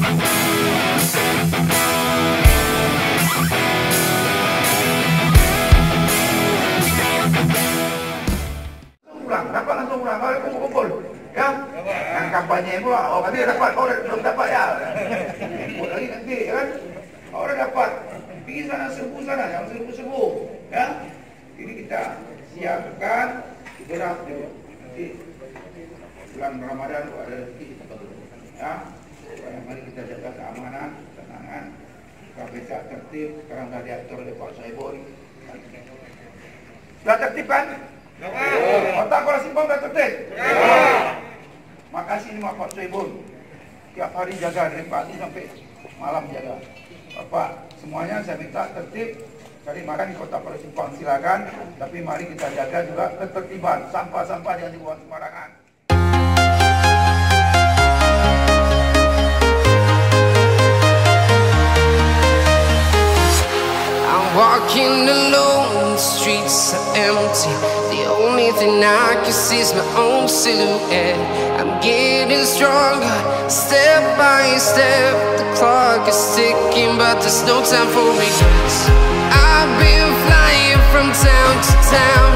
Dapat langsung pulang, kalau kumpul-kumpul, ya. Yang kampanye pula, oh nanti dapat, oh belum dapat ya. Kumpul lagi nanti, ya kan. Oh udah dapat, pergi sana serbu sana, yang serbu-serbu, ya. Ini kita siapkan, itulah nanti bulan Ramadan ada rezeki, ya. Mari kita jaga keamanan, ketenangan, KPK tertib, sekarang sudah diatur oleh Pak Soebul. Sudah tertib kan? Kota Kuala Simpang sudah tertib? Makasih nih Pak Soebul. Tiap hari jaga dari pagi sampai malam jaga. Bapak, semuanya saya minta tertib. Cari makan di Kota Kuala Simpang silakan. Tapi mari kita jaga juga ketertiban. Sampah-sampah jangan dibuang sembarangan. Walking alone, the streets are empty. The only thing I can see is my own silhouette. I'm getting stronger, step by step. The clock is ticking, but there's no time for regrets. I've been flying from town to town,